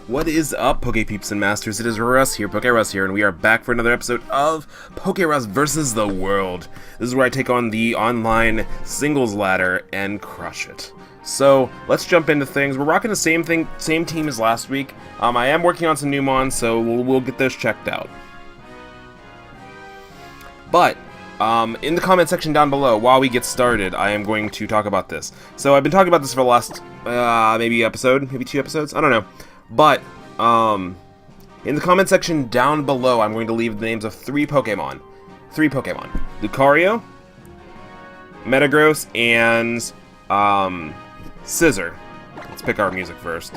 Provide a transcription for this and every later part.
What is up, Poke Peeps and Masters? It is Russ here, PokeRuss here, and we are back for another episode of POKERUSS vs. the World. This is where I take on the online singles ladder and crush it. So, let's jump into things. We're rocking the same team as last week. I am working on some new mons, so we'll get those checked out. But, in the comment section down below, while we get started, I am going to talk about this. So, I've been talking about this for the last, maybe two episodes? I don't know. But, in the comment section down below, I'm going to leave the names of three Pokemon. Lucario, Metagross, and, Scissor. Let's pick our music first.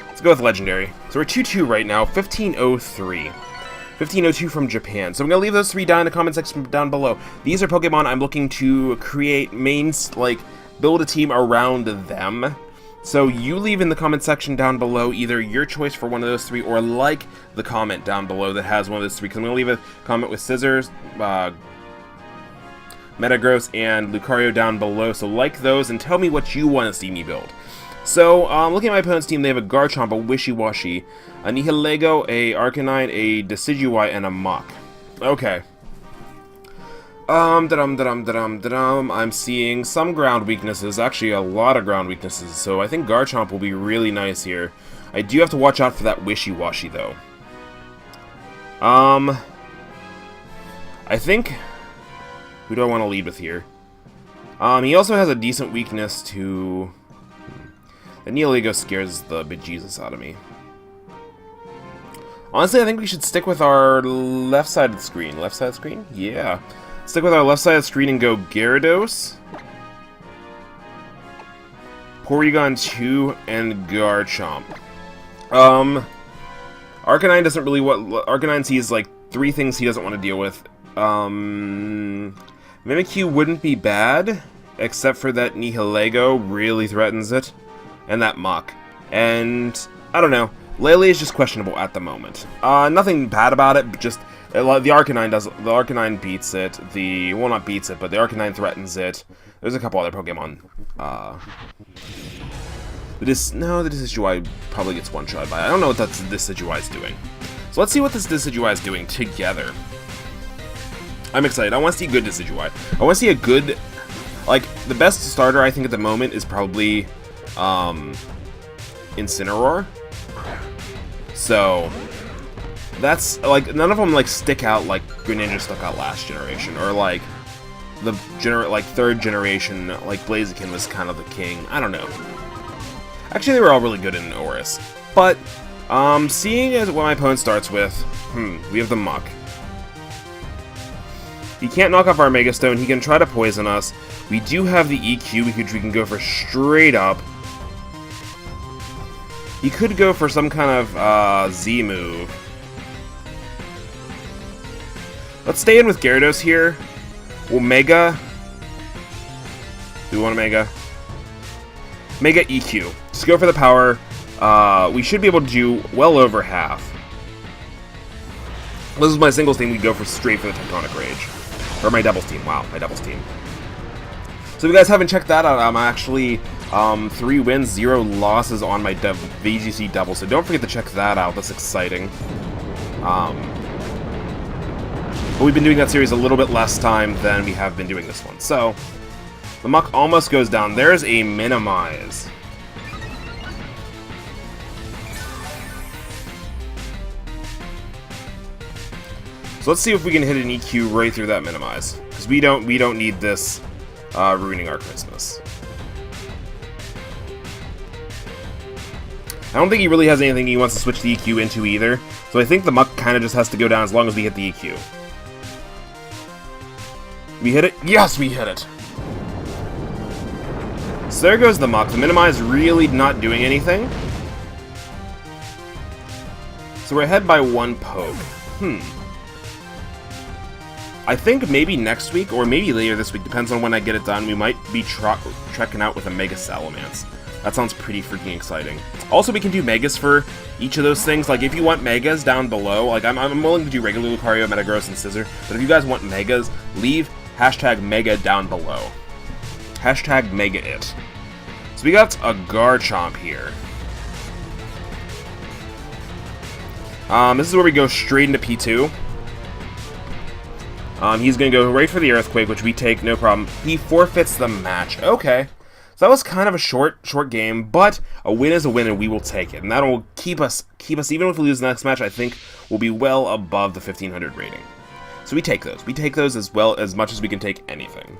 Let's go with Legendary. So we're 2-2 right now, 1503. 1502 from Japan. So I'm going to leave those three down in the comment section down below. These are Pokemon I'm looking to create build a team around them. So you leave in the comment section down below either your choice for one of those three or like the comment down below that has one of those three. Because I'm going to leave a comment with Scissors, Metagross, and Lucario down below. So like those and tell me what you want to see me build. So, looking at my opponent's team, they have a Garchomp, a Wishy-Washy, a Nihilego, a Arcanine, a Decidueye, and a Mach. Okay. I'm seeing some ground weaknesses, actually a lot of ground weaknesses, so I think Garchomp will be really nice here. I do have to watch out for that Wishy-Washy, though. I think... Who do I want to lead with here? He also has a decent weakness to... The Nihilego scares the bejesus out of me. Honestly, I think we should stick with our left-sided screen. Left-sided screen? Yeah. Stick with our left-sided screen and go Gyarados, Porygon 2, and Garchomp. Arcanine doesn't really want... Arcanine sees, like, three things he doesn't want to deal with. Mimikyu wouldn't be bad, except for that Nihilego really threatens it. And that Mach. And, I don't know. Lele is just questionable at the moment. Nothing bad about it, but just... The Arcanine beats it. Well, not beats it, but the Arcanine threatens it. There's a couple other Pokemon. The Decidueye probably gets one-shot by it. I don't know what this Decidueye is doing. So let's see what this Decidueye is doing together. I'm excited. I want to see a good Decidueye. I want to see a good... Like, the best starter, I think, at the moment is probably... Incineroar. So that's like none of them like stick out like Greninja stuck out last generation, or like the third generation like Blaziken was kind of the king. I don't know. Actually, they were all really good in ORAS. But seeing as what my opponent starts with, we have the Mach. He can't knock off our Mega Stone. He can try to poison us. We do have the EQ, which we can go for straight up. He could go for some kind of Z move. Let's stay in with Gyarados here. We'll Mega. Do we want to Mega? Mega EQ. Just go for the power. We should be able to do well over half. This is my singles team. We go for straight for the Tectonic Rage. Or my doubles team. Wow, my doubles team. So if you guys haven't checked that out, I'm actually 3 wins, 0 losses on my VGC double, so don't forget to check that out. That's exciting. But we've been doing that series a little bit less time than we have been doing this one. So, the Mach almost goes down. There's a Minimize. So let's see if we can hit an EQ right through that Minimize. Because we don't need this ruining our Christmas. I don't think he really has anything he wants to switch the EQ into either, so I think the Mach kind of just has to go down as long as we hit the EQ. We hit it? Yes, we hit it! So there goes the Mach. The Minimize really not doing anything. So we're ahead by 1 poke. I think maybe next week, or maybe later this week, depends on when I get it done, we might be trekking out with a Mega Salamence. That sounds pretty freaking exciting. Also, we can do Megas for each of those things. Like, if you want Megas down below, like, I'm willing to do regular Lucario, Metagross, and Scissor, but if you guys want Megas, leave hashtag Mega down below. Hashtag Mega it. So we got a Garchomp here. This is where we go straight into P2. He's going to go right for the Earthquake, which we take, no problem. He forfeits the match. Okay. So that was kind of a short game, but a win is a win, and we will take it. And that will keep us, even if we lose the next match, I think we'll be well above the 1500 rating. So we take those. We take those as well as much as we can take anything.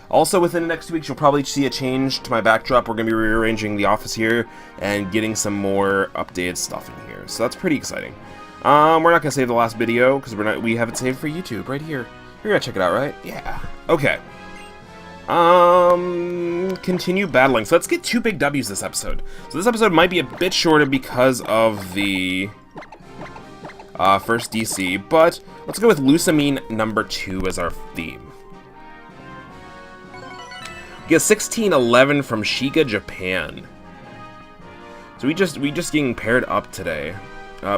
Also, within the next 2 weeks, you'll probably see a change to my backdrop. We're going to be rearranging the office here and getting some more updated stuff in here. So that's pretty exciting. We're not going to save the last video because we have it saved for YouTube right here. You're going to check it out, right? Yeah. Okay. Continue battling. So let's get 2 big W's this episode. So this episode might be a bit shorter because of the first DC, but let's go with Lusamine number 2 as our theme. We get 1611 from Shiga, Japan. So we just getting paired up today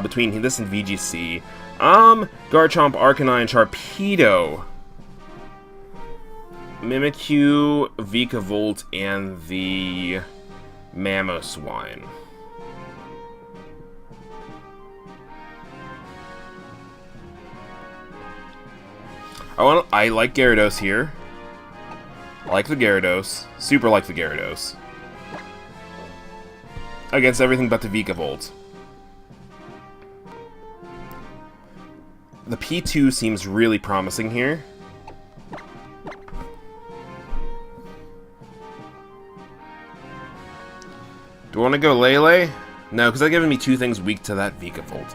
between this and VGC. Garchomp, Arcanine, Sharpedo, Mimikyu, Vikavolt, and the Mamoswine. I like Gyarados here. I like the Gyarados. Super like the Gyarados. Against everything but the Vikavolt. The P2 seems really promising here. Do I want to go Lele? No, because that's giving me 2 things weak to that Vikavolt.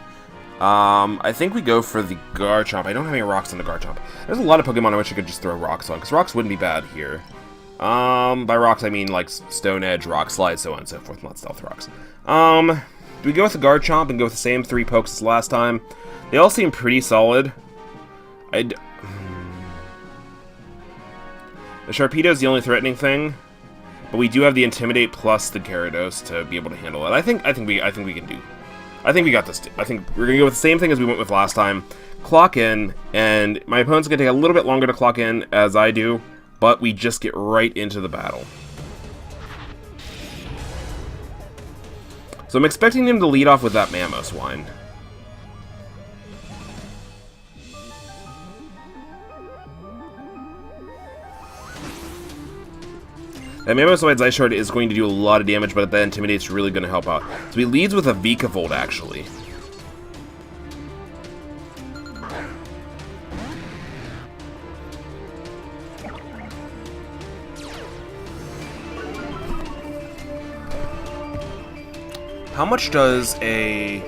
I think we go for the Garchomp. I don't have any rocks on the Garchomp. There's a lot of Pokemon I wish I could just throw rocks on, because rocks wouldn't be bad here. By rocks I mean like Stone Edge, Rock Slide, so on and so forth, not Stealth Rocks. Do we go with the Garchomp and go with the same 3 pokes as last time? They all seem pretty solid. The Sharpedo is the only threatening thing, but we do have the Intimidate plus the Gyarados to be able to handle it. I think we can do. I think we got this. I think we're gonna go with the same thing as we went with last time. Clock in, and my opponent's gonna take a little bit longer to clock in as I do, but we just get right into the battle. So I'm expecting him to lead off with that Mamoswine. That Mamoswine's Ice Shard is going to do a lot of damage, but that Intimidate's really going to help out. So he leads with a Vikavolt, actually. How much does a...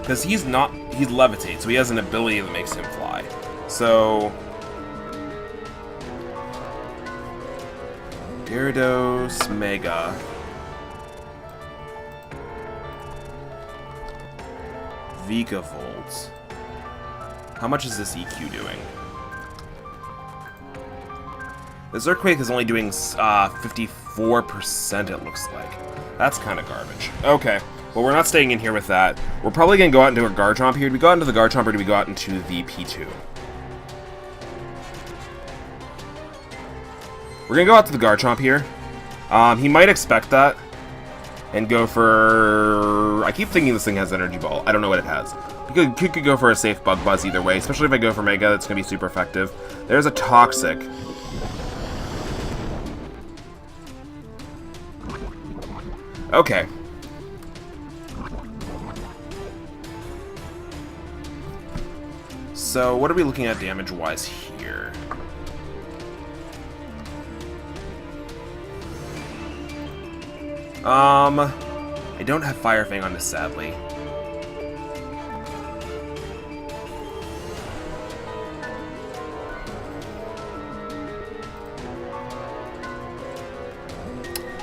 Because he's Levitate, so he has an ability that makes him fly. So... Gyarados, Mega. Vikavolt. How much is this EQ doing? This Earthquake is only doing 54%, it looks like. That's kind of garbage. Okay, well, we're not staying in here with that. We're probably going to go out into a Garchomp here. Do we go out into the Garchomp or do we go out into the P2? We're going to go out to the Garchomp here. He might expect that and go for... I keep thinking this thing has Energy Ball. I don't know what it has. We could go for a safe Bug Buzz either way, especially if I go for Mega. That's going to be super effective. There's a Toxic. Okay. So, what are we looking at damage-wise here? I don't have Fire Fang on this, sadly.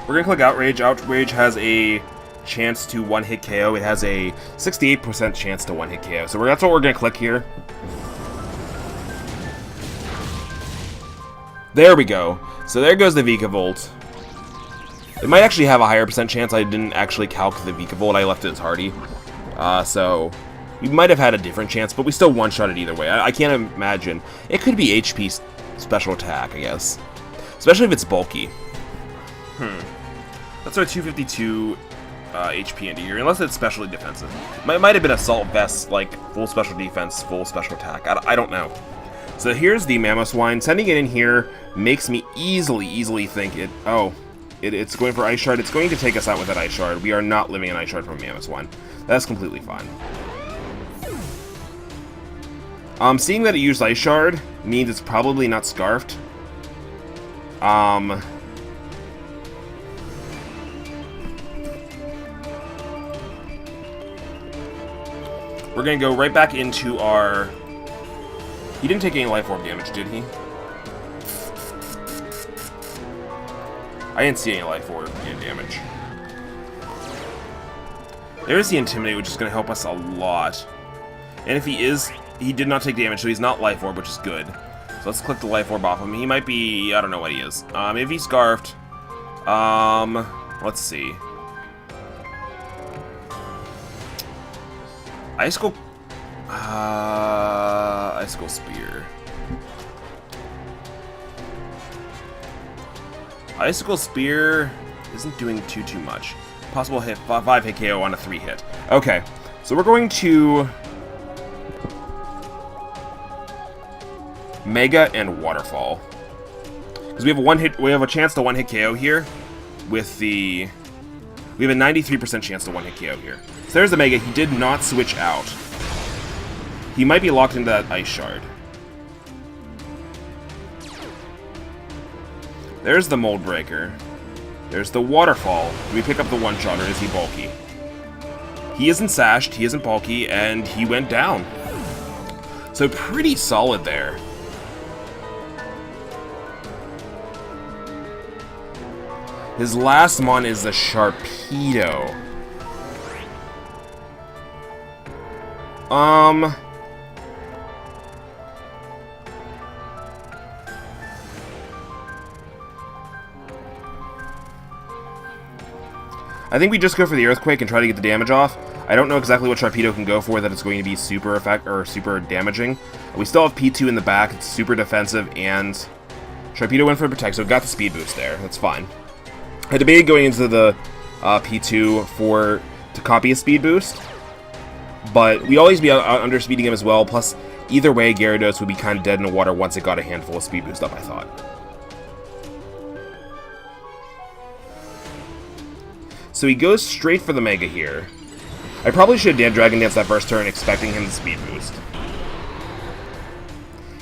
We're gonna click Outrage. Outrage has a chance to one-hit KO. It has a 68% chance to one-hit KO. So that's what we're gonna click here. There we go. So there goes the Vikavolt. It might actually have a higher percent chance. I didn't actually calc the Vikavolt. I left it as hardy. So we might have had a different chance, but we still one-shot it either way. I can't imagine. It could be HP special attack, I guess. Especially if it's bulky. Let's throw 252 HP into here, unless it's specially defensive. Might have been Assault Vest, like full special defense, full special attack. I don't know. So here's the Mamoswine. Sending it in here makes me easily think it... Oh, it's going for Ice Shard. It's going to take us out with that Ice Shard. We are not living an Ice Shard from a Mamoswine. That's completely fine. Seeing that it used Ice Shard means it's probably not Scarfed. We're gonna go right back into our... He didn't take any Life Orb damage, did he? I didn't see any Life Orb damage. There's the Intimidate, which is gonna help us a lot. And if he is... He did not take damage, so he's not Life Orb, which is good. So let's click the Life Orb off him. He might be... I don't know what he is. If he's Scarfed... let's see. Icicle... Icicle Spear. Icicle Spear isn't doing too much. Possible hit, 5 hit KO on a 3 hit. Okay, so we're going to... Mega and Waterfall. Because we have a chance to 1-hit KO here with the... We have a 93% chance to 1-hit KO here. So there's the Mega. He did not switch out. He might be locked into that Ice Shard. There's the Mold Breaker. There's the Waterfall. Do we pick up the one-shot, or is he bulky? He isn't sashed, he isn't bulky, and he went down. So pretty solid there. His last mon is the Sharpedo. I think we just go for the Earthquake and try to get the damage off. I don't know exactly what Sharpedo can go for that it's going to be super super damaging. We still have P2 in the back, it's super defensive, and Sharpedo went for Protect, so it got the speed boost there. That's fine. I debated going into the P2 to copy a speed boost, but we always be underspeeding him as well, plus either way Gyarados would be kind of dead in the water once it got a handful of speed boost up, I thought. So he goes straight for the Mega here. I probably should have Dragon Dance that first turn expecting him to speed boost.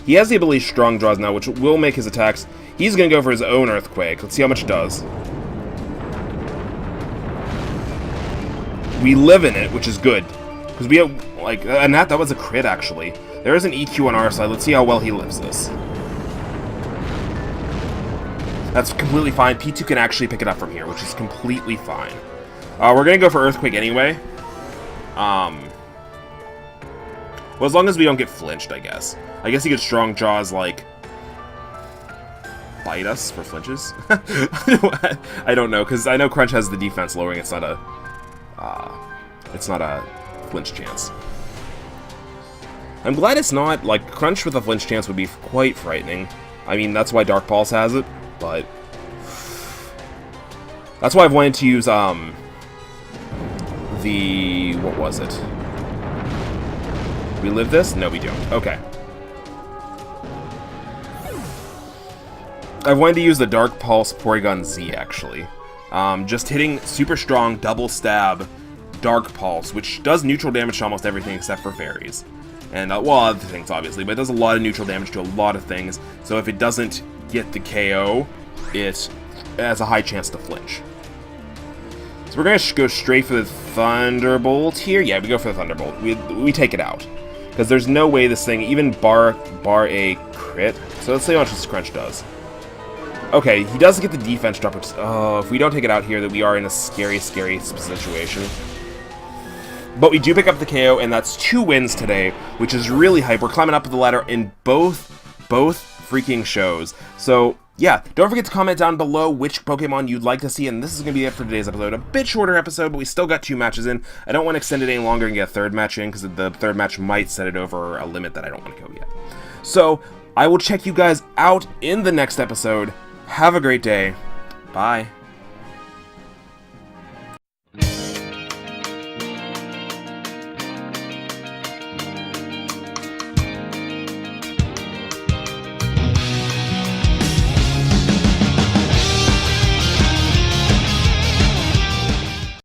He has the ability Strong Draws now, which will make his attacks... He's going to go for his own Earthquake. Let's see how much it does. We live in it, which is good. Because we have, like... And that was a crit, actually. There is an EQ on our side. Let's see how well he lives this. That's completely fine. P2 can actually pick it up from here, which is completely fine. We're going to go for Earthquake anyway. Well, as long as we don't get flinched, I guess. I guess he could Strong Jaws, like... Bite us for flinches? I don't know, because I know Crunch has the defense lowering. It's not a flinch chance. I'm glad it's not, like, Crunch with a flinch chance would be quite frightening. I mean, that's why Dark Pulse has it, but... That's why I've wanted to use, what was it? We live this? No, we don't. Okay. I wanted to use the Dark Pulse Porygon Z, actually. Just hitting super strong, double stab, Dark Pulse, which does neutral damage to almost everything except for fairies. And, well, other things, obviously, but it does a lot of neutral damage to a lot of things. So if it doesn't get the KO, it has a high chance to flinch. So we're going to go straight for the Thunderbolt here. Yeah, we go for the Thunderbolt. We take it out. Because there's no way this thing, even bar a crit. So let's see how much this Crunch does. Okay, he does get the defense drop, which, if we don't take it out here, that we are in a scary, scary situation. But we do pick up the KO, and that's 2 wins today, which is really hype. We're climbing up the ladder in both freaking shows. So, yeah, don't forget to comment down below which Pokemon you'd like to see, and this is going to be it for today's episode. A bit shorter episode, but we still got 2 matches in. I don't want to extend it any longer and get a 3rd match in, because the 3rd match might set it over a limit that I don't want to go yet. So, I will check you guys out in the next episode. Have a great day. Bye.